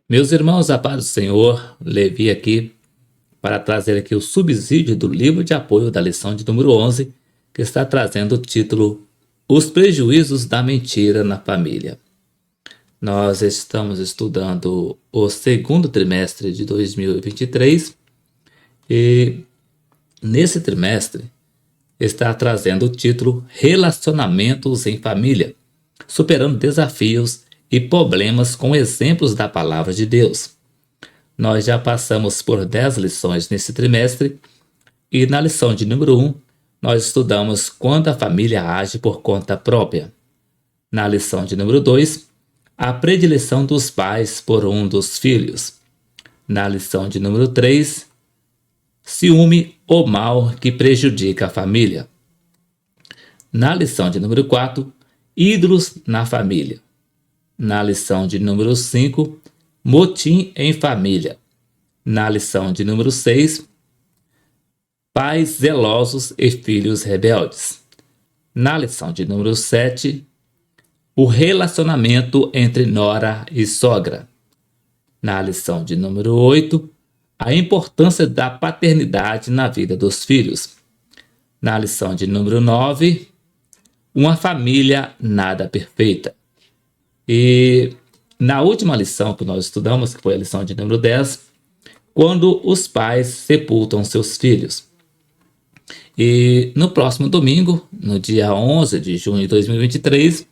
Meus irmãos, a paz do Senhor, Levi aqui para trazer aqui o subsídio do livro de apoio da lição de número 11, que está trazendo o título Os prejuízos da mentira na família. Nós estamos estudando o segundo trimestre de 2023 e nesse trimestre está trazendo o título Relacionamentos em Família, superando desafios e problemas com exemplos da palavra de Deus. Nós já passamos por 10 lições nesse trimestre e na lição de número 1 nós estudamos quando a família age por conta própria. Na lição de número 2, a predileção dos pais por um dos filhos. Na lição de número 3, ciúme ou mal que prejudica a família. Na lição de número 4, ídolos na família. Na lição de número 5, motim em família. Na lição de número 6, pais zelosos e filhos rebeldes. Na lição de número 7, o relacionamento entre nora e sogra. Na lição de número 8, a importância da paternidade na vida dos filhos. Na lição de número 9, uma família nada perfeita. E na última lição que nós estudamos, que foi a lição de número 10, quando os pais sepultam seus filhos. E no próximo domingo, no dia 11 de junho de 2023,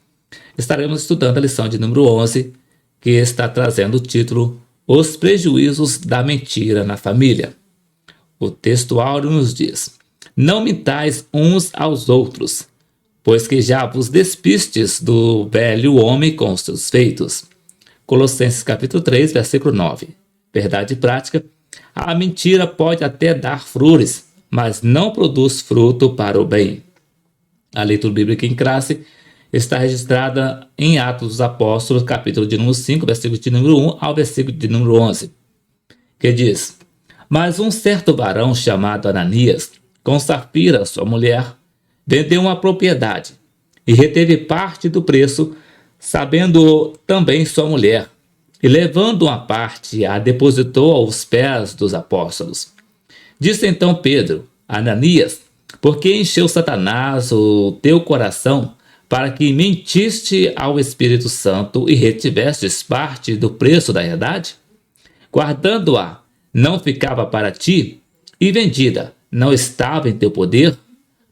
estaremos estudando a lição de número 11, que está trazendo o título Os prejuízos da mentira na família. O texto áureo nos diz: Não mintais uns aos outros, pois que já vos despistes do velho homem com os seus feitos. Colossenses capítulo 3, versículo 9. Verdade prática: a mentira pode até dar flores, mas não produz fruto para o bem. A leitura bíblica em classe está registrada em Atos dos Apóstolos, capítulo de número 5, versículo de número 1 ao versículo de número 11, que diz: Mas um certo varão chamado Ananias, com Safira, sua mulher, vendeu uma propriedade e reteve parte do preço, sabendo também sua mulher, e levando uma parte, a depositou aos pés dos apóstolos. Disse então Pedro: Ananias, por que encheu Satanás o teu coração para que mentiste ao Espírito Santo e retivestes parte do preço da herdade? Guardando-a, não ficava para ti, e vendida, não estava em teu poder?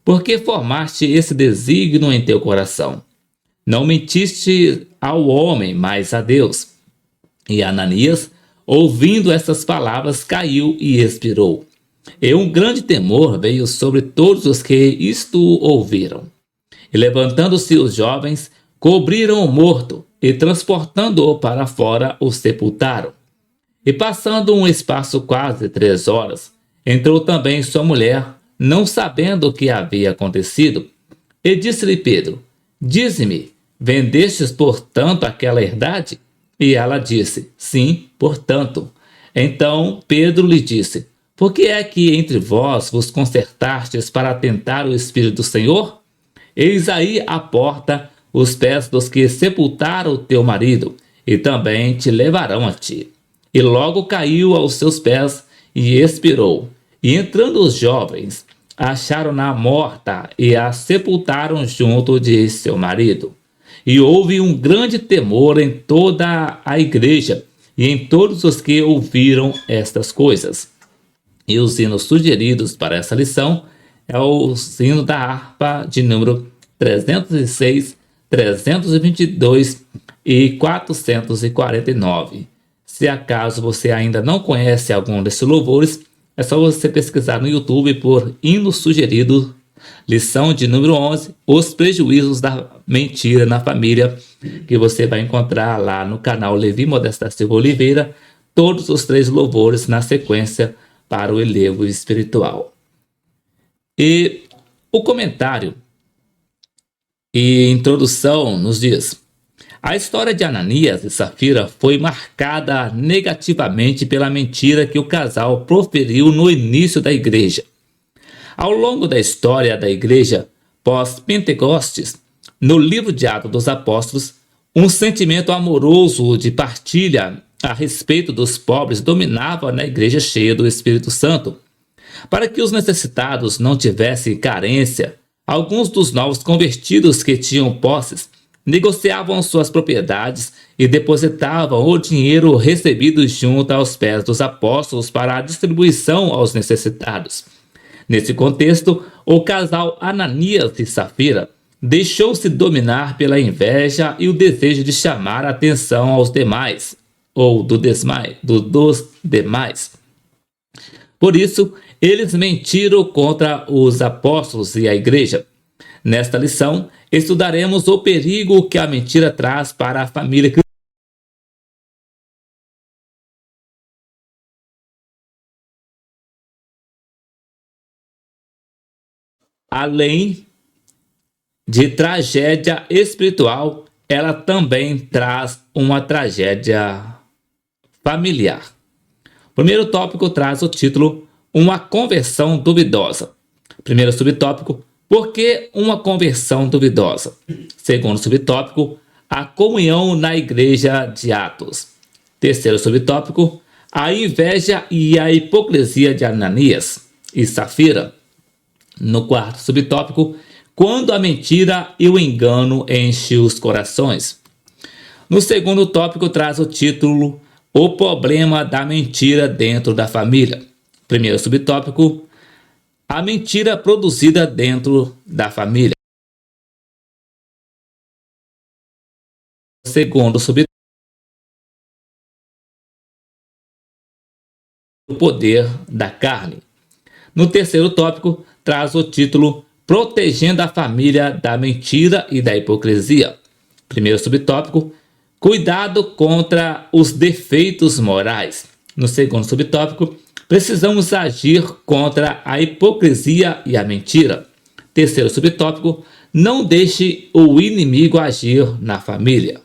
Por que formaste esse desígnio em teu coração? Não mentiste ao homem, mas a Deus. E Ananias, ouvindo essas palavras, caiu e expirou. E um grande temor veio sobre todos os que isto ouviram. E levantando-se os jovens, cobriram o morto, e transportando-o para fora, o sepultaram. E passando um espaço quase 3 horas, entrou também sua mulher, não sabendo o que havia acontecido. E disse-lhe Pedro: Dize-me, vendestes portanto aquela herdade? E ela disse: Sim, portanto. Então Pedro lhe disse: Por que é que entre vós vos concertastes para tentar o Espírito do Senhor? Eis aí à porta os pés dos que sepultaram o teu marido, e também te levarão a ti. E logo caiu aos seus pés e expirou. E entrando os jovens, acharam-na morta e a sepultaram junto de seu marido. E houve um grande temor em toda a igreja e em todos os que ouviram estas coisas. E os hinos sugeridos para essa lição é o hino da harpa de número 306, 322 e 449. Se acaso você ainda não conhece algum desses louvores, é só você pesquisar no YouTube por hino sugerido, lição de número 11, Os prejuízos da mentira na família, que você vai encontrar lá no canal Levi Modesto da Silva Oliveira, todos os 3 louvores na sequência para o elevo espiritual. E o comentário e introdução nos diz: a história de Ananias e Safira foi marcada negativamente pela mentira que o casal proferiu no início da igreja. Ao longo da história da igreja pós-Pentecostes, no livro de Atos dos Apóstolos, um sentimento amoroso de partilha a respeito dos pobres dominava na igreja cheia do Espírito Santo. Para que os necessitados não tivessem carência, alguns dos novos convertidos que tinham posses negociavam suas propriedades e depositavam o dinheiro recebido junto aos pés dos apóstolos para a distribuição aos necessitados. Nesse contexto, o casal Ananias e Safira deixou-se dominar pela inveja e o desejo de chamar a atenção aos demais, ou dos demais. Por isso, eles mentiram contra os apóstolos e a igreja. Nesta lição, estudaremos o perigo que a mentira traz para a família cristã. Além de tragédia espiritual, ela também traz uma tragédia familiar. O primeiro tópico traz o título Uma conversão duvidosa. Primeiro subtópico, por que uma conversão duvidosa? Segundo subtópico, a comunhão na igreja de Atos. Terceiro subtópico, a inveja e a hipocrisia de Ananias e Safira. No quarto subtópico, quando a mentira e o engano enchem os corações. No segundo tópico traz o título O problema da mentira dentro da família. Primeiro subtópico, a mentira produzida dentro da família. Segundo subtópico, o poder da carne. No terceiro tópico, traz o título Protegendo a família da mentira e da hipocrisia. Primeiro subtópico, cuidado contra os defeitos morais. No segundo subtópico, precisamos agir contra a hipocrisia e a mentira. Terceiro subtópico, não deixe o inimigo agir na família.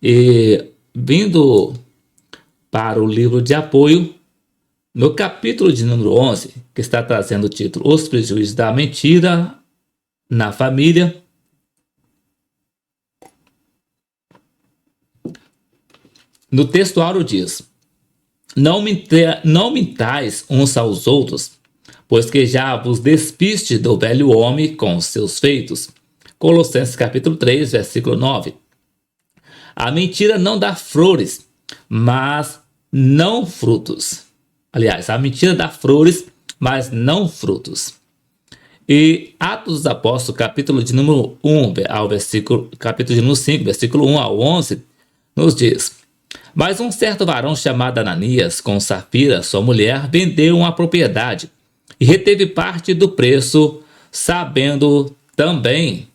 E vindo para o livro de apoio, no capítulo de número 11, que está trazendo o título Os prejuízos da mentira na família, no texto áureo diz: Não mintais uns aos outros, pois que já vos despiste do velho homem com os seus feitos. Colossenses capítulo 3, versículo 9. A mentira não dá flores, mas não frutos. Aliás, a mentira dá flores, mas não frutos. E Atos dos Apóstolos, capítulo de número 1, capítulo de número 5, versículo 1 ao 11, nos diz: Mas um certo varão chamado Ananias, com Safira, sua mulher, vendeu uma propriedade e reteve parte do preço, sabendo também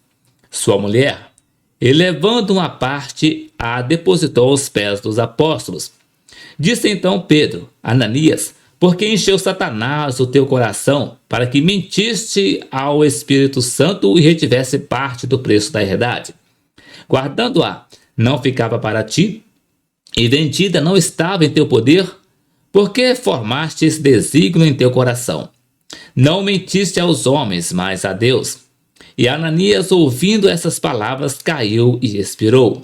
sua mulher. E levando uma parte, a depositou aos pés dos apóstolos. Disse então Pedro: Ananias, por que encheu Satanás o teu coração, para que mentiste ao Espírito Santo e retivesse parte do preço da herdade? Guardando-a, não ficava para ti? E vendida não estava em teu poder? Por que formaste esse desígnio em teu coração? Não mentiste aos homens, mas a Deus. E Ananias, ouvindo essas palavras, caiu e expirou.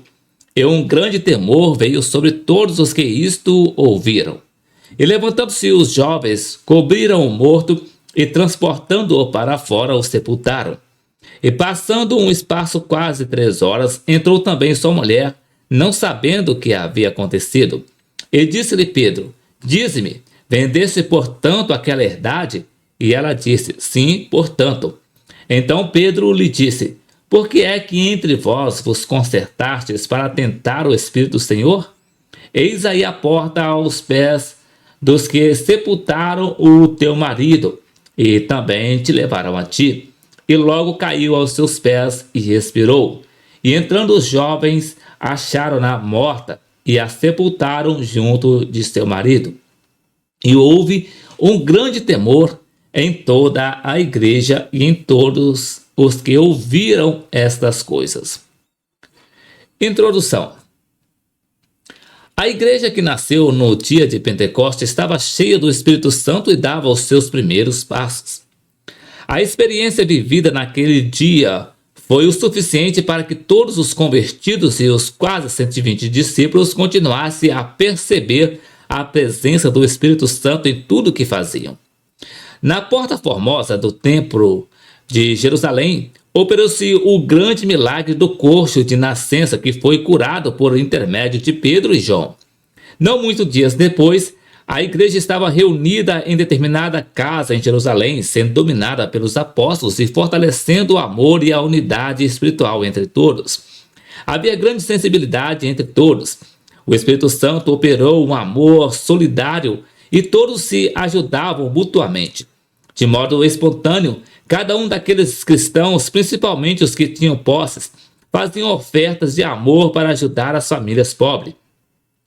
E um grande temor veio sobre todos os que isto ouviram. E levantando-se os jovens, cobriram o morto e, transportando-o para fora, o sepultaram. E passando um espaço quase 3 horas, entrou também sua mulher, não sabendo o que havia acontecido. E disse-lhe Pedro: Dize-me, vendeste portanto aquela herdade? E ela disse: Sim, portanto. Então Pedro lhe disse: Por que é que entre vós vos concertastes para tentar o Espírito do Senhor? Eis aí a porta aos pés dos que sepultaram o teu marido, e também te levaram a ti. E logo caiu aos seus pés e expirou. E entrando os jovens, acharam-na morta, e a sepultaram junto de seu marido. E houve um grande temor em toda a igreja e em todos os que ouviram estas coisas. Introdução. A igreja que nasceu no dia de Pentecostes estava cheia do Espírito Santo e dava os seus primeiros passos. A experiência vivida naquele dia foi o suficiente para que todos os convertidos e os quase 120 discípulos continuassem a perceber a presença do Espírito Santo em tudo o que faziam. Na porta formosa do templo de Jerusalém, operou-se o grande milagre do coxo de nascença que foi curado por intermédio de Pedro e João. Não muitos dias depois, a igreja estava reunida em determinada casa em Jerusalém, sendo dominada pelos apóstolos e fortalecendo o amor e a unidade espiritual entre todos. Havia grande sensibilidade entre todos. O Espírito Santo operou um amor solidário e todos se ajudavam mutuamente. De modo espontâneo, cada um daqueles cristãos, principalmente os que tinham posses, faziam ofertas de amor para ajudar as famílias pobres.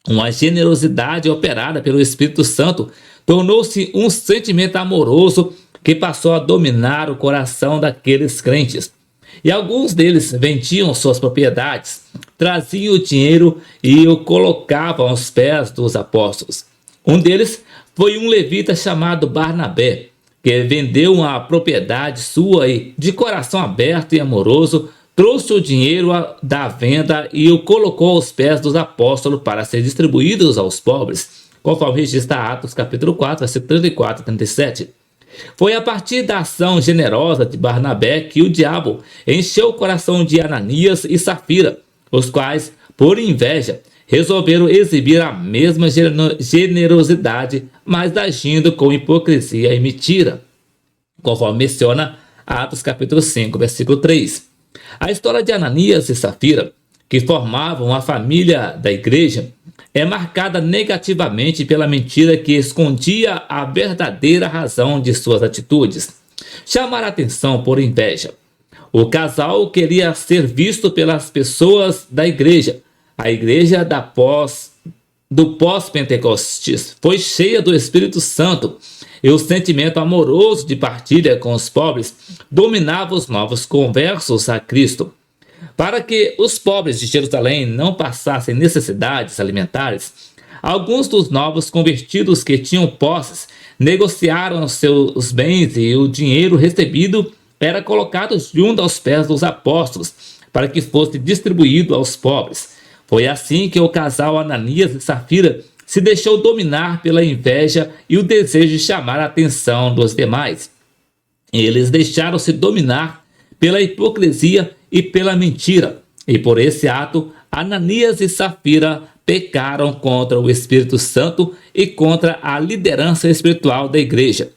Uma generosidade operada pelo Espírito Santo tornou-se um sentimento amoroso que passou a dominar o coração daqueles crentes. E alguns deles vendiam suas propriedades, traziam o dinheiro e o colocavam aos pés dos apóstolos. Um deles foi um levita chamado Barnabé, que vendeu uma propriedade sua e, de coração aberto e amoroso, trouxe o dinheiro da venda e o colocou aos pés dos apóstolos para ser distribuídos aos pobres, conforme registra Atos capítulo 4, versículo 34 e 37. Foi a partir da ação generosa de Barnabé que o diabo encheu o coração de Ananias e Safira, os quais, por inveja, resolveram exibir a mesma generosidade, mas agindo com hipocrisia e mentira, conforme menciona Atos capítulo 5, versículo 3. A história de Ananias e Safira, que formavam a família da igreja, é marcada negativamente pela mentira que escondia a verdadeira razão de suas atitudes. Chamar a atenção por inveja. O casal queria ser visto pelas pessoas da igreja. A igreja do pós-Pentecostes foi cheia do Espírito Santo e o sentimento amoroso de partilha com os pobres dominava os novos conversos a Cristo. Para que os pobres de Jerusalém não passassem necessidades alimentares, alguns dos novos convertidos que tinham posses negociaram seus bens e o dinheiro recebido era colocado junto aos pés dos apóstolos para que fosse distribuído aos pobres. Foi assim que o casal Ananias e Safira se deixou dominar pela inveja e o desejo de chamar a atenção dos demais. Eles deixaram-se dominar pela hipocrisia e pela mentira, e por esse ato, Ananias e Safira pecaram contra o Espírito Santo e contra a liderança espiritual da igreja.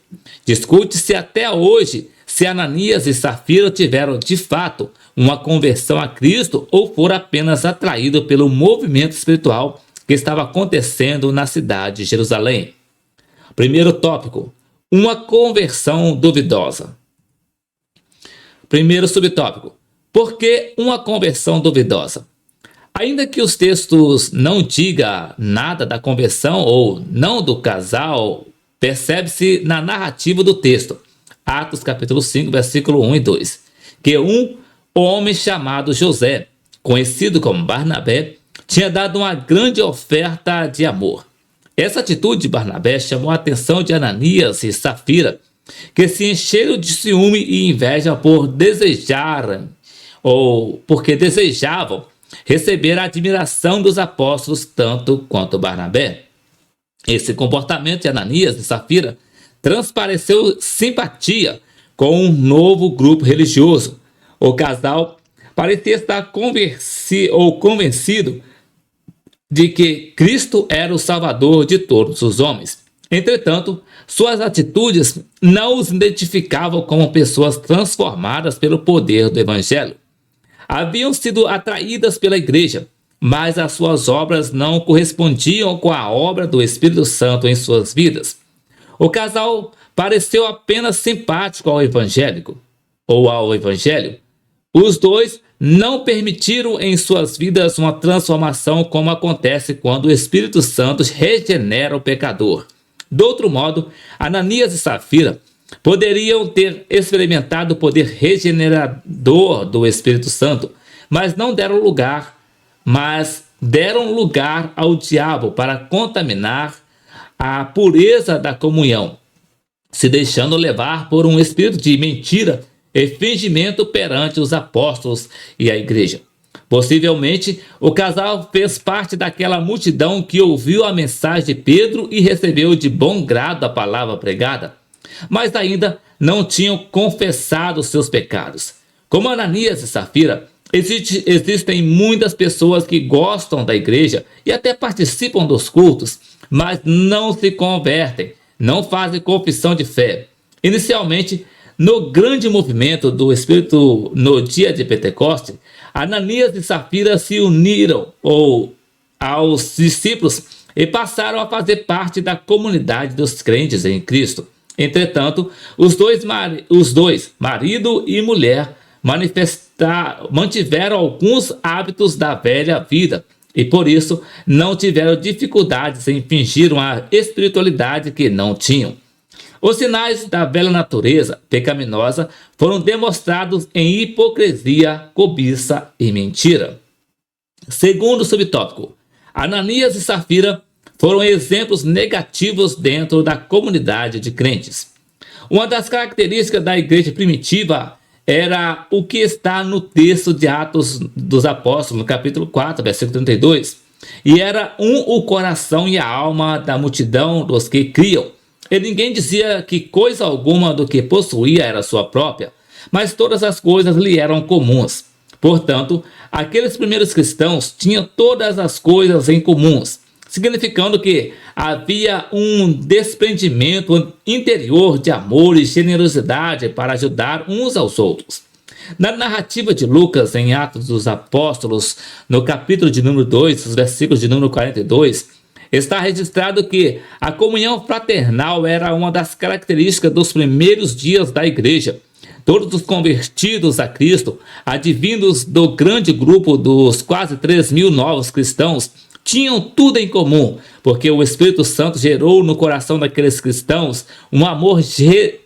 Discute-se até hoje se Ananias e Safira tiveram de fato uma conversão a Cristo ou foram apenas atraídos pelo movimento espiritual que estava acontecendo na cidade de Jerusalém. Primeiro tópico: uma conversão duvidosa. Primeiro subtópico: por que uma conversão duvidosa? Ainda que os textos não digam nada da conversão ou não do casal, percebe-se na narrativa do texto, Atos capítulo 5, versículo 1 e 2, que um homem chamado José, conhecido como Barnabé, tinha dado uma grande oferta de amor. Essa atitude de Barnabé chamou a atenção de Ananias e Safira, que se encheram de ciúme e inveja porque desejavam receber a admiração dos apóstolos tanto quanto Barnabé. Esse comportamento de Ananias e Safira transpareceu simpatia com um novo grupo religioso. O casal parecia estar convencido de que Cristo era o Salvador de todos os homens. Entretanto, suas atitudes não os identificavam como pessoas transformadas pelo poder do Evangelho. Haviam sido atraídas pela igreja, mas as suas obras não correspondiam com a obra do Espírito Santo em suas vidas. O casal pareceu apenas simpático ao evangélico, ou ao evangelho. Os dois não permitiram em suas vidas uma transformação como acontece quando o Espírito Santo regenera o pecador. De outro modo, Ananias e Safira poderiam ter experimentado o poder regenerador do Espírito Santo, mas deram lugar ao diabo para contaminar a pureza da comunhão, se deixando levar por um espírito de mentira e fingimento perante os apóstolos e a igreja. Possivelmente, o casal fez parte daquela multidão que ouviu a mensagem de Pedro e recebeu de bom grado a palavra pregada, mas ainda não tinham confessado seus pecados. Como Ananias e Safira, existem muitas pessoas que gostam da igreja e até participam dos cultos, mas não se convertem, não fazem confissão de fé. Inicialmente, no grande movimento do Espírito no dia de Pentecostes, Ananias e Safira se uniram aos discípulos e passaram a fazer parte da comunidade dos crentes em Cristo. Entretanto, os dois, marido e mulher, mantiveram alguns hábitos da velha vida e por isso não tiveram dificuldades em fingir uma espiritualidade que não tinham. Os sinais da velha natureza pecaminosa foram demonstrados em hipocrisia, cobiça e mentira. Segundo subtópico, Ananias e Safira foram exemplos negativos dentro da comunidade de crentes. Uma das características da igreja primitiva era o que está no texto de Atos dos Apóstolos, no capítulo 4, versículo 32. E era o coração e a alma da multidão dos que criam. E ninguém dizia que coisa alguma do que possuía era sua própria, mas todas as coisas lhe eram comuns. Portanto, aqueles primeiros cristãos tinham todas as coisas em comuns, significando que havia um desprendimento interior de amor e generosidade para ajudar uns aos outros. Na narrativa de Lucas, em Atos dos Apóstolos, no capítulo de número 2, os versículos de número 42, está registrado que a comunhão fraternal era uma das características dos primeiros dias da igreja. Todos os convertidos a Cristo, advindos do grande grupo dos quase 3.000 novos cristãos, tinham tudo em comum, porque o Espírito Santo gerou no coração daqueles cristãos um amor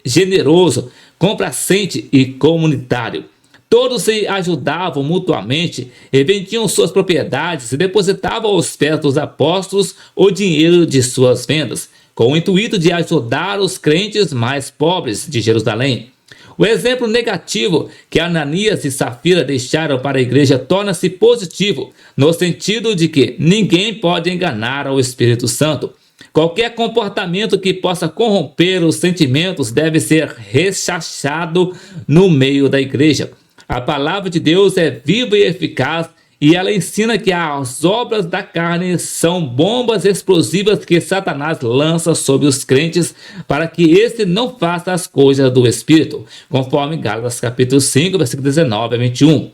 generoso, complacente e comunitário. Todos se ajudavam mutuamente e vendiam suas propriedades e depositavam aos pés dos apóstolos o dinheiro de suas vendas, com o intuito de ajudar os crentes mais pobres de Jerusalém. O exemplo negativo que Ananias e Safira deixaram para a igreja torna-se positivo, no sentido de que ninguém pode enganar ao Espírito Santo. Qualquer comportamento que possa corromper os sentimentos deve ser rechaçado no meio da igreja. A palavra de Deus é viva e eficaz e ela ensina que as obras da carne são bombas explosivas que Satanás lança sobre os crentes para que este não faça as coisas do Espírito, conforme Gálatas capítulo 5, versículo 19 a 21.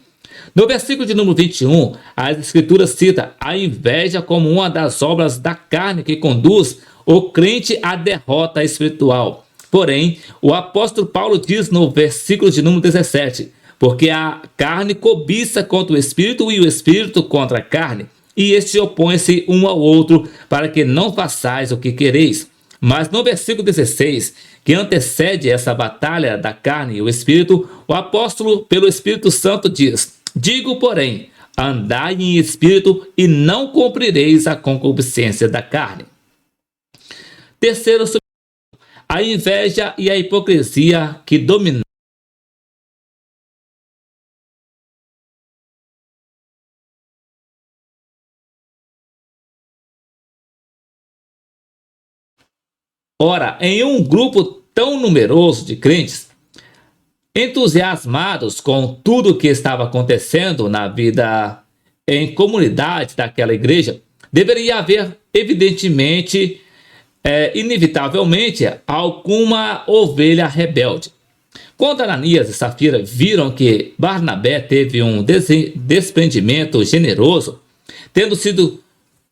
No versículo de número 21, as escrituras citam a inveja como uma das obras da carne que conduz o crente à derrota espiritual. Porém, o apóstolo Paulo diz no versículo de número 17, porque a carne cobiça contra o Espírito e o Espírito contra a carne, e este opõe-se um ao outro para que não façais o que quereis. Mas no versículo 16, que antecede essa batalha da carne e o Espírito, o apóstolo pelo Espírito Santo diz: digo, porém, andai em espírito e não cumprireis a concupiscência da carne. Terceiro, a inveja e a hipocrisia que dominam. Ora, em um grupo tão numeroso de crentes, entusiasmados com tudo o que estava acontecendo na vida em comunidade daquela igreja, deveria haver, evidentemente, inevitavelmente, alguma ovelha rebelde. Quando Ananias e Safira viram que Barnabé teve um desprendimento generoso, tendo sido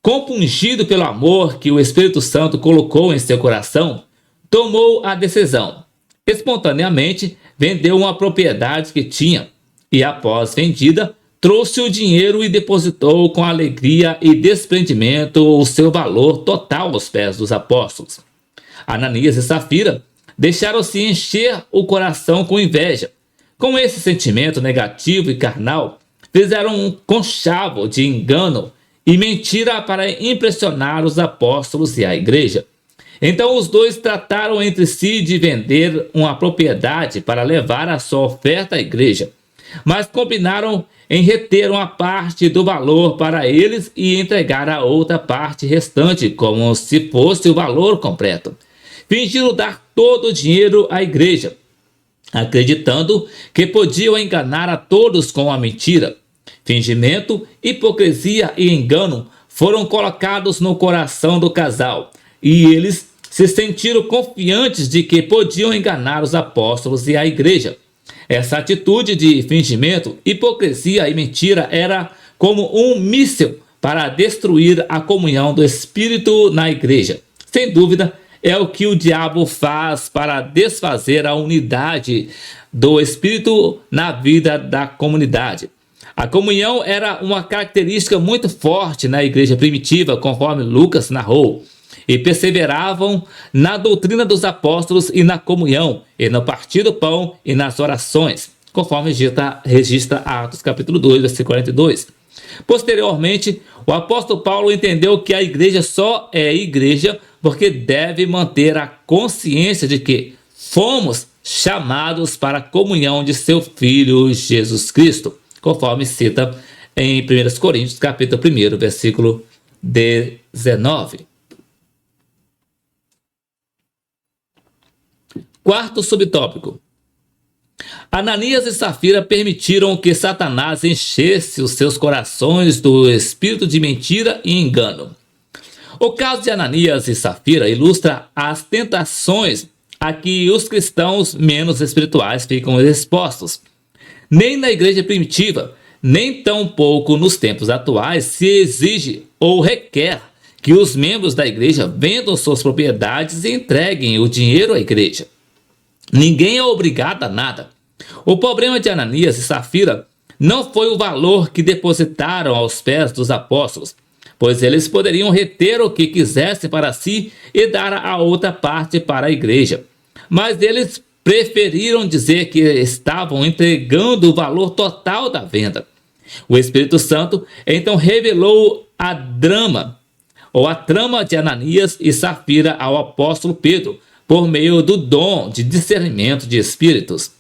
compungido pelo amor que o Espírito Santo colocou em seu coração, tomou a decisão. Espontaneamente, vendeu uma propriedade que tinha e, após vendida, trouxe o dinheiro e depositou com alegria e desprendimento o seu valor total aos pés dos apóstolos. Ananias e Safira deixaram-se encher o coração com inveja. Com esse sentimento negativo e carnal, fizeram um conchavo de engano e mentira para impressionar os apóstolos e a igreja. Então os dois trataram entre si de vender uma propriedade para levar a sua oferta à igreja, mas combinaram em reter uma parte do valor para eles e entregar a outra parte restante como se fosse o valor completo. Fingiram dar todo o dinheiro à igreja, acreditando que podiam enganar a todos com a mentira. Fingimento, hipocrisia e engano foram colocados no coração do casal, e eles se sentiram confiantes de que podiam enganar os apóstolos e a igreja. Essa atitude de fingimento, hipocrisia e mentira era como um míssil para destruir a comunhão do Espírito na igreja. Sem dúvida, é o que o diabo faz para desfazer a unidade do Espírito na vida da comunidade. A comunhão era uma característica muito forte na igreja primitiva, conforme Lucas narrou, e perseveravam na doutrina dos apóstolos e na comunhão, e no partir do pão e nas orações, conforme registra Atos capítulo 2, versículo 42. Posteriormente, o apóstolo Paulo entendeu que a igreja só é igreja porque deve manter a consciência de que fomos chamados para a comunhão de seu Filho Jesus Cristo, conforme cita em 1 Coríntios capítulo 1, versículo 19. Quarto subtópico. Ananias e Safira permitiram que Satanás enchesse os seus corações do espírito de mentira e engano. O caso de Ananias e Safira ilustra as tentações a que os cristãos menos espirituais ficam expostos. Nem na igreja primitiva, nem tampouco nos tempos atuais se exige ou requer que os membros da igreja vendam suas propriedades e entreguem o dinheiro à igreja. Ninguém é obrigado a nada. O problema de Ananias e Safira não foi o valor que depositaram aos pés dos apóstolos, pois eles poderiam reter o que quisessem para si e dar a outra parte para a igreja. Mas eles preferiram dizer que estavam entregando o valor total da venda. O Espírito Santo então revelou a trama de Ananias e Safira ao apóstolo Pedro, por meio do dom de discernimento de espíritos.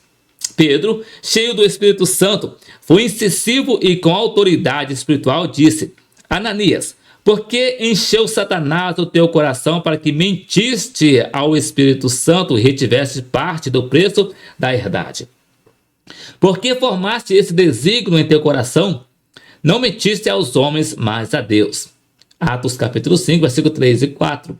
Pedro, cheio do Espírito Santo, foi incisivo e com autoridade espiritual disse: Ananias, por que encheu Satanás o teu coração para que mentiste ao Espírito Santo e retiveste parte do preço da herdade? Por que formaste esse desígnio em teu coração? Não mentiste aos homens, mas a Deus. Atos capítulo 5, versículo 3 e 4.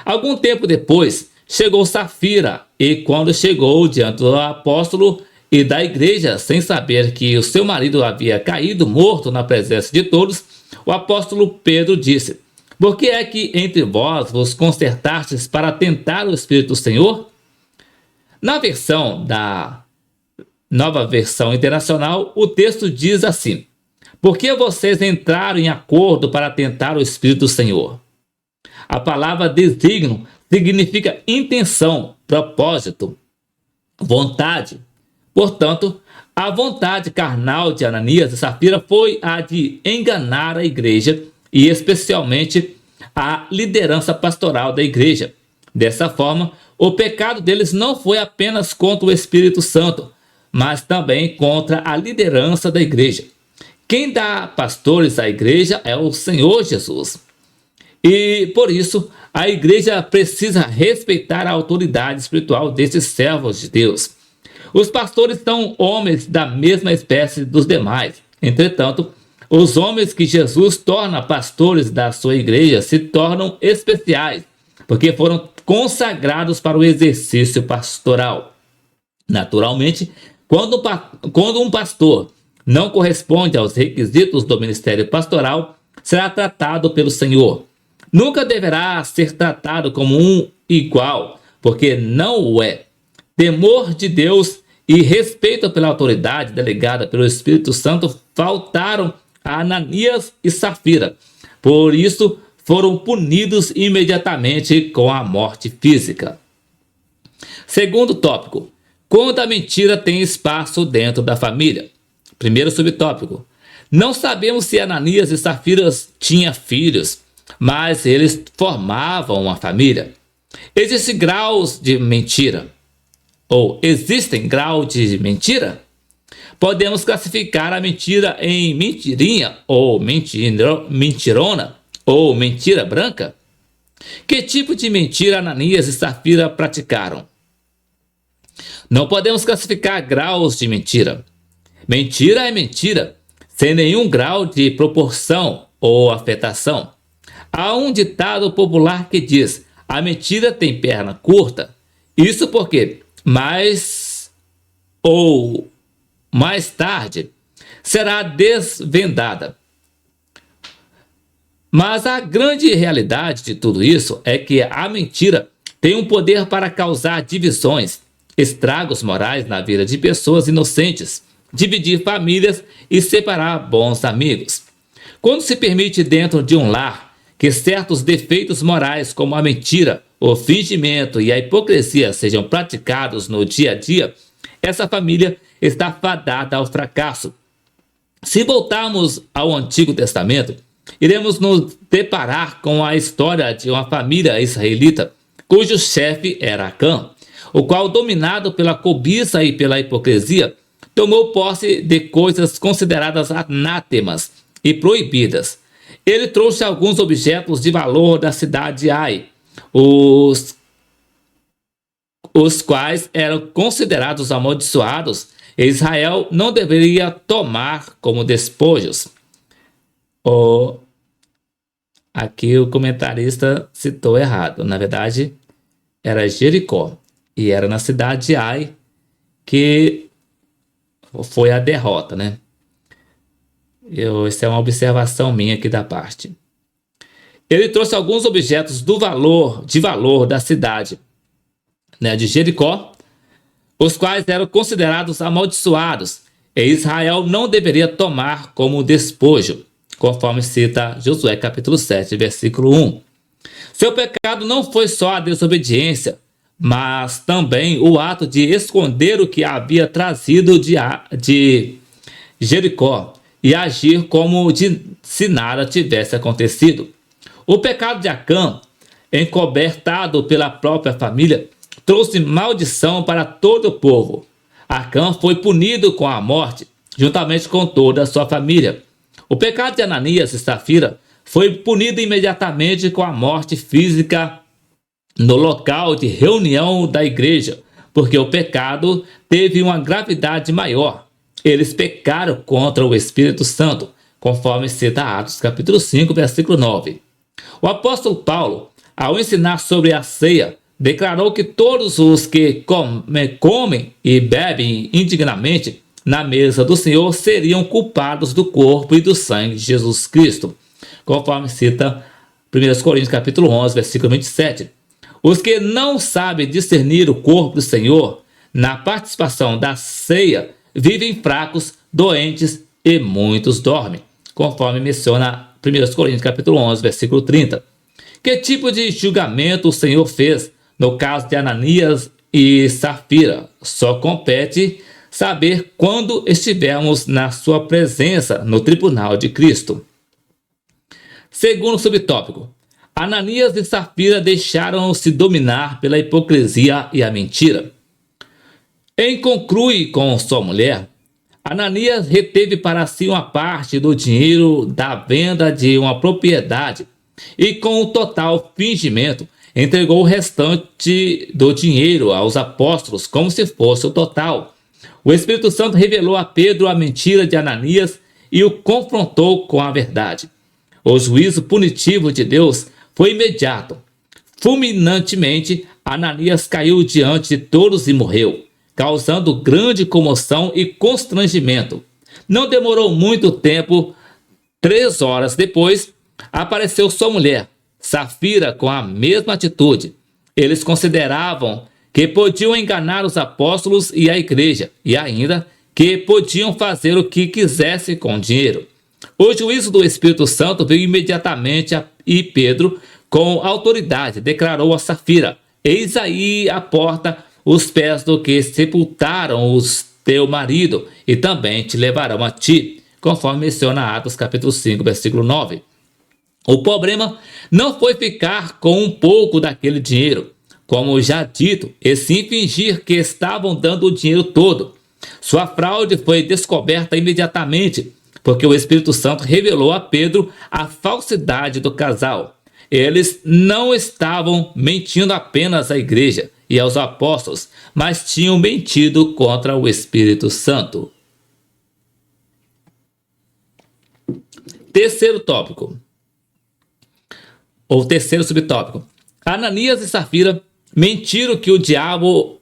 Algum tempo depois, chegou Safira, e quando chegou diante do apóstolo e da igreja, sem saber que o seu marido havia caído morto na presença de todos, o apóstolo Pedro disse: Por que é que entre vós vos concertastes para tentar o Espírito do Senhor? Na versão da Nova Versão Internacional, o texto diz assim: Por que vocês entraram em acordo para tentar o Espírito do Senhor? A palavra desígnio significa intenção, propósito, vontade. Portanto, a vontade carnal de Ananias e Safira foi a de enganar a igreja e especialmente a liderança pastoral da igreja. Dessa forma, o pecado deles não foi apenas contra o Espírito Santo, mas também contra a liderança da igreja. Quem dá pastores à igreja é o Senhor Jesus. E, por isso, a igreja precisa respeitar a autoridade espiritual desses servos de Deus. Os pastores são homens da mesma espécie dos demais. Entretanto, os homens que Jesus torna pastores da sua igreja se tornam especiais, porque foram consagrados para o exercício pastoral. Naturalmente, quando um pastor não corresponde aos requisitos do ministério pastoral, será tratado pelo Senhor. Nunca deverá ser tratado como um igual, porque não o é. Temor de Deus e respeito pela autoridade delegada pelo Espírito Santo faltaram a Ananias e Safira. Por isso, foram punidos imediatamente com a morte física. Segundo tópico: quando a mentira tem espaço dentro da família. Primeiro subtópico: não sabemos se Ananias e Safira tinham filhos, mas eles formavam uma família. Existem graus de mentira? Ou existem graus de mentira? Podemos classificar a mentira em mentirinha, ou mentirona, ou mentira branca? Que tipo de mentira Ananias e Safira praticaram? Não podemos classificar graus de mentira. Mentira é mentira, sem nenhum grau de proporção ou afetação. Há um ditado popular que diz: a mentira tem perna curta. Isso porque mais tarde será desvendada. Mas a grande realidade de tudo isso é que a mentira tem um poder para causar divisões, estragos morais na vida de pessoas inocentes, dividir famílias e separar bons amigos. Quando se permite dentro de um lar que certos defeitos morais como a mentira, o fingimento e a hipocrisia sejam praticados no dia a dia, essa família está fadada ao fracasso. Se voltarmos ao Antigo Testamento, iremos nos deparar com a história de uma família israelita cujo chefe era Acã, o qual, dominado pela cobiça e pela hipocrisia, tomou posse de coisas consideradas anátemas e proibidas. Ele trouxe alguns objetos de valor da cidade de Ai, os quais eram considerados amaldiçoados, e Israel não deveria tomar como despojos. Aqui o comentarista citou errado. Na verdade, era Jericó. E era na cidade de Ai que foi a derrota, né? Essa é uma observação minha aqui da parte. Ele trouxe alguns objetos de valor da cidade, né, de Jericó, os quais eram considerados amaldiçoados, e Israel não deveria tomar como despojo, conforme cita Josué capítulo 7, versículo 1. Seu pecado não foi só a desobediência, mas também o ato de esconder o que havia trazido de Jericó e agir como se nada tivesse acontecido. O pecado de Acã, encobertado pela própria família, trouxe maldição para todo o povo. Acã foi punido com a morte, juntamente com toda a sua família. O pecado de Ananias e Safira foi punido imediatamente com a morte física no local de reunião da igreja, porque o pecado teve uma gravidade maior. Eles pecaram contra o Espírito Santo, conforme cita Atos capítulo 5, versículo 9. O apóstolo Paulo, ao ensinar sobre a ceia, declarou que todos os que comem e bebem indignamente na mesa do Senhor seriam culpados do corpo e do sangue de Jesus Cristo, conforme cita 1 Coríntios capítulo 11, versículo 27. Os que não sabem discernir o corpo do Senhor na participação da ceia vivem fracos, doentes e muitos dormem, conforme menciona 1 Coríntios capítulo 11, versículo 30. Que tipo de julgamento o Senhor fez no caso de Ananias e Safira? Só compete saber quando estivermos na sua presença no tribunal de Cristo. Segundo subtópico, Ananias e Safira deixaram-se dominar pela hipocrisia e a mentira. Em conclui com sua mulher, Ananias reteve para si uma parte do dinheiro da venda de uma propriedade e, com o total fingimento, entregou o restante do dinheiro aos apóstolos como se fosse o total. O Espírito Santo revelou a Pedro a mentira de Ananias e o confrontou com a verdade. O juízo punitivo de Deus foi imediato. Fulminantemente, Ananias caiu diante de todos e morreu, causando grande comoção e constrangimento. Não demorou muito tempo, 3 horas depois, apareceu sua mulher, Safira, com a mesma atitude. Eles consideravam que podiam enganar os apóstolos e a igreja, e ainda que podiam fazer o que quisessem com o dinheiro. O juízo do Espírito Santo veio imediatamente e Pedro, com autoridade, declarou a Safira: eis aí a porta os pés do que sepultaram os teu marido, e também te levarão a ti, conforme menciona Atos capítulo 5, versículo 9. O problema não foi ficar com um pouco daquele dinheiro, como já dito, e sim fingir que estavam dando o dinheiro todo. Sua fraude foi descoberta imediatamente, porque o Espírito Santo revelou a Pedro a falsidade do casal. Eles não estavam mentindo apenas à igreja e aos apóstolos, mas tinham mentido contra o Espírito Santo. Terceiro tópico, ou terceiro subtópico. Ananias e Safira mentiram que o diabo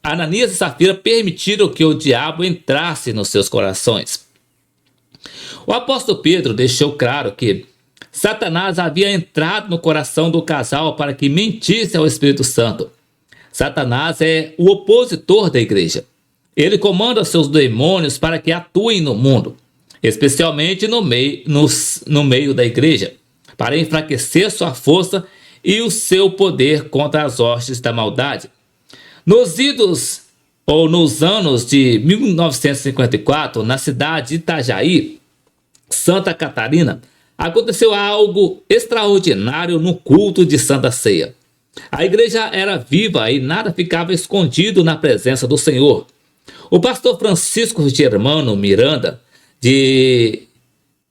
Ananias e Safira permitiram que o diabo entrasse nos seus corações. O apóstolo Pedro deixou claro que Satanás havia entrado no coração do casal para que mentisse ao Espírito Santo. Satanás é o opositor da igreja. Ele comanda seus demônios para que atuem no mundo, especialmente no meio da igreja, para enfraquecer sua força e o seu poder contra as hostes da maldade. Nos anos de 1954, na cidade de Itajaí, Santa Catarina, aconteceu algo extraordinário no culto de Santa Ceia. A igreja era viva e nada ficava escondido na presença do Senhor. O pastor Francisco Germano Miranda, de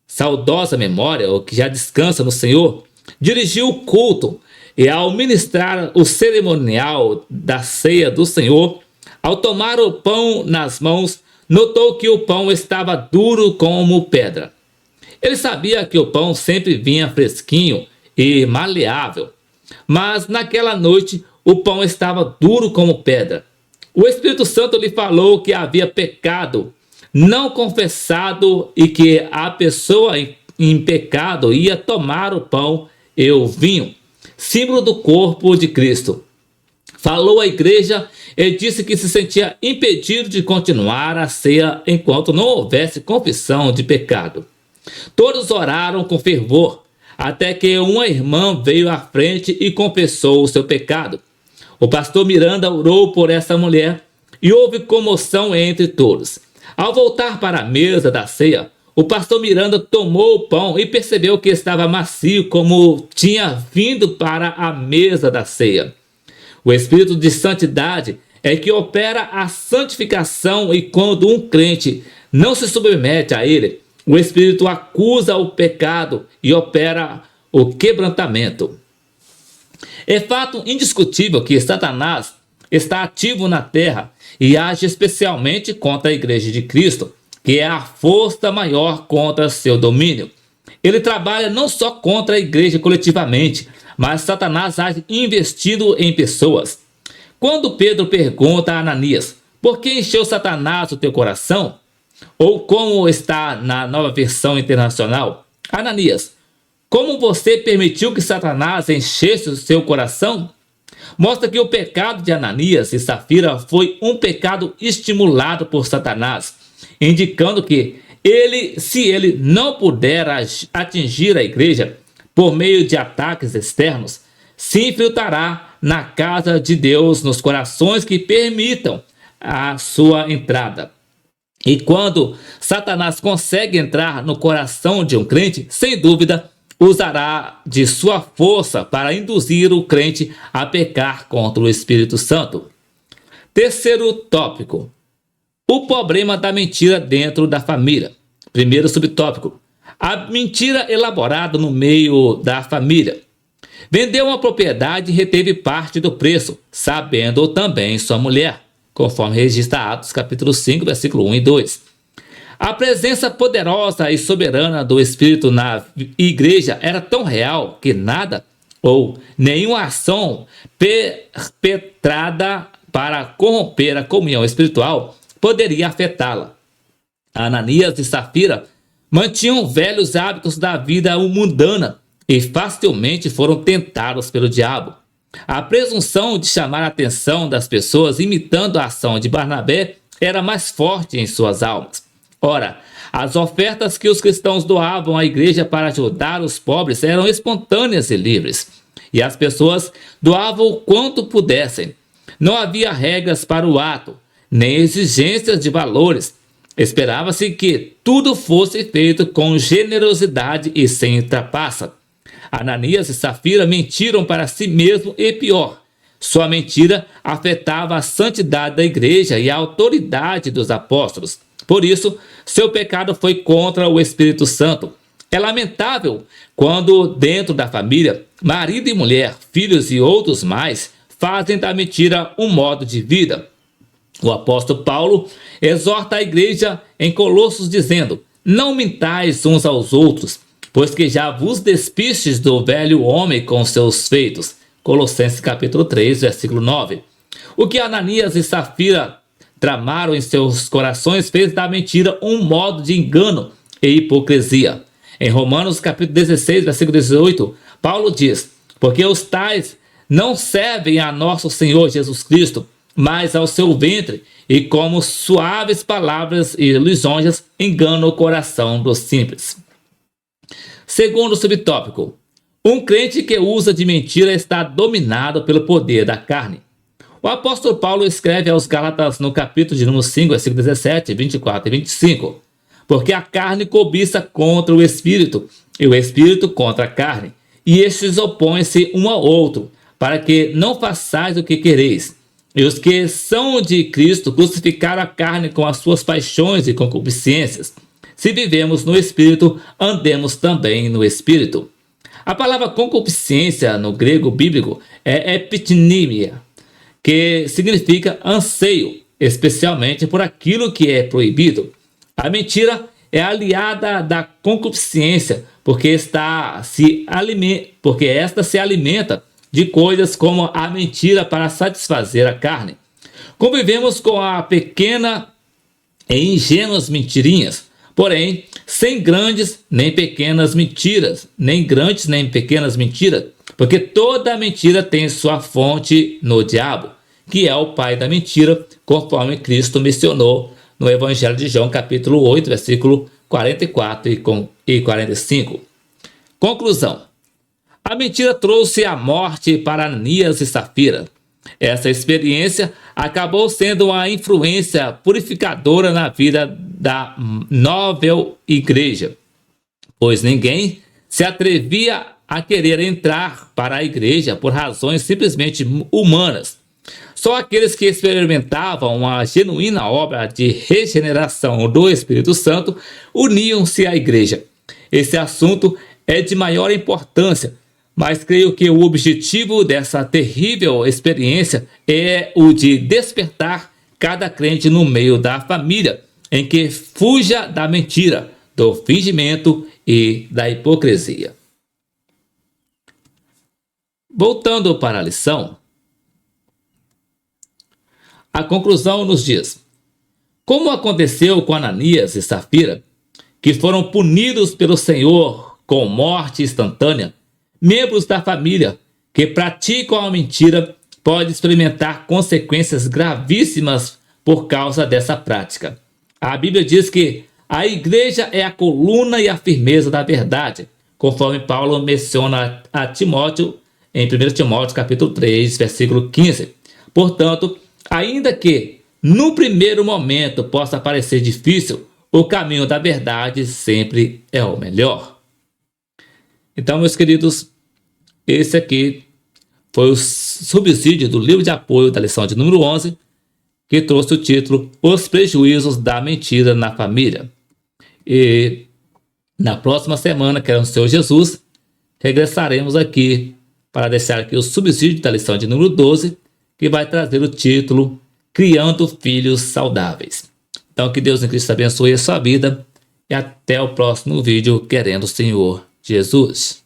saudosa memória, o que já descansa no Senhor, dirigiu o culto e, ao ministrar o cerimonial da ceia do Senhor, ao tomar o pão nas mãos, notou que o pão estava duro como pedra. Ele sabia que o pão sempre vinha fresquinho e maleável, mas naquela noite o pão estava duro como pedra. O Espírito Santo lhe falou que havia pecado não confessado e que a pessoa em pecado ia tomar o pão e o vinho, símbolo do corpo de Cristo. Falou à igreja e disse que se sentia impedido de continuar a ceia enquanto não houvesse confissão de pecado. Todos oraram com fervor, até que uma irmã veio à frente e confessou o seu pecado. O pastor Miranda orou por essa mulher e houve comoção entre todos. Ao voltar para a mesa da ceia, o pastor Miranda tomou o pão e percebeu que estava macio como tinha vindo para a mesa da ceia. O Espírito de Santidade é que opera a santificação, e quando um crente não se submete a ele, o Espírito acusa o pecado e opera o quebrantamento. É fato indiscutível que Satanás está ativo na terra e age especialmente contra a Igreja de Cristo, que é a força maior contra seu domínio. Ele trabalha não só contra a igreja coletivamente, mas Satanás age investindo em pessoas. Quando Pedro pergunta a Ananias, por que encheu Satanás o teu coração? Ou como está na Nova Versão Internacional, Ananias, como você permitiu que Satanás enchesse o seu coração? Mostra que o pecado de Ananias e Safira foi um pecado estimulado por Satanás, indicando que se ele não puder atingir a igreja por meio de ataques externos, se infiltrará na casa de Deus nos corações que permitam a sua entrada. E quando Satanás consegue entrar no coração de um crente, sem dúvida, usará de sua força para induzir o crente a pecar contra o Espírito Santo. Terceiro tópico: o problema da mentira dentro da família. Primeiro subtópico: a mentira elaborada no meio da família. Vendeu uma propriedade e reteve parte do preço, sabendo também sua mulher, conforme registra Atos capítulo 5, versículo 1 e 2. A presença poderosa e soberana do Espírito na igreja era tão real que nada ou nenhuma ação perpetrada para corromper a comunhão espiritual poderia afetá-la. Ananias e Safira mantinham velhos hábitos da vida mundana e facilmente foram tentados pelo diabo. A presunção de chamar a atenção das pessoas imitando a ação de Barnabé era mais forte em suas almas. Ora, as ofertas que os cristãos doavam à igreja para ajudar os pobres eram espontâneas e livres, e as pessoas doavam o quanto pudessem. Não havia regras para o ato, nem exigências de valores. Esperava-se que tudo fosse feito com generosidade e sem trapaça. Ananias e Safira mentiram para si mesmo e pior, sua mentira afetava a santidade da igreja e a autoridade dos apóstolos. Por isso, seu pecado foi contra o Espírito Santo. É lamentável quando, dentro da família, marido e mulher, filhos e outros mais, fazem da mentira um modo de vida. O apóstolo Paulo exorta a igreja em Colossos dizendo: não mintais uns aos outros, pois que já vos despistes do velho homem com seus feitos. Colossenses capítulo 3, versículo 9. O que Ananias e Safira tramaram em seus corações fez da mentira um modo de engano e hipocrisia. Em Romanos capítulo 16, versículo 18, Paulo diz: porque os tais não servem a nosso Senhor Jesus Cristo, mas ao seu ventre, e como suaves palavras e lisonjas enganam o coração dos simples. Segundo subtópico, um crente que usa de mentira está dominado pelo poder da carne. O apóstolo Paulo escreve aos Gálatas no capítulo de número 5, versículo 17, 24 e 25. Porque a carne cobiça contra o espírito, e o espírito contra a carne, e estes opõem-se um ao outro, para que não façais o que quereis. E os que são de Cristo crucificaram a carne com as suas paixões e concupiscências. Se vivemos no espírito, andemos também no espírito. A palavra concupiscência no grego bíblico é epitnímia, que significa anseio, especialmente por aquilo que é proibido. A mentira é aliada da concupiscência, porque esta se alimenta de coisas como a mentira para satisfazer a carne. Convivemos com a pequena e ingênuas mentirinhas, porém, sem grandes nem pequenas mentiras, porque toda mentira tem sua fonte no diabo, que é o pai da mentira, conforme Cristo mencionou no Evangelho de João, capítulo 8, versículo 44 e 45. Conclusão. A mentira trouxe a morte para Ananias e Safira. Essa experiência acabou sendo uma influência purificadora na vida da nova igreja, pois ninguém se atrevia a querer entrar para a igreja por razões simplesmente humanas. Só aqueles que experimentavam uma genuína obra de regeneração do Espírito Santo uniam-se à igreja. Esse assunto é de maior importância, mas creio que o objetivo dessa terrível experiência é o de despertar cada crente no meio da família, em que fuja da mentira, do fingimento e da hipocrisia. Voltando para a lição, a conclusão nos diz: como aconteceu com Ananias e Safira, que foram punidos pelo Senhor com morte instantânea, membros da família que praticam a mentira podem experimentar consequências gravíssimas por causa dessa prática. A Bíblia diz que a igreja é a coluna e a firmeza da verdade, conforme Paulo menciona a Timóteo em 1 Timóteo capítulo 3, versículo 15. Portanto, ainda que no primeiro momento possa parecer difícil, o caminho da verdade sempre é o melhor. Então, meus queridos, esse aqui foi o subsídio do livro de apoio da lição de número 11, que trouxe o título Os Prejuízos da Mentira na Família. E na próxima semana, querendo o Senhor Jesus, regressaremos aqui para deixar aqui o subsídio da lição de número 12, que vai trazer o título Criando Filhos Saudáveis. Então, que Deus em Cristo abençoe a sua vida e até o próximo vídeo, querendo o Senhor Jesus.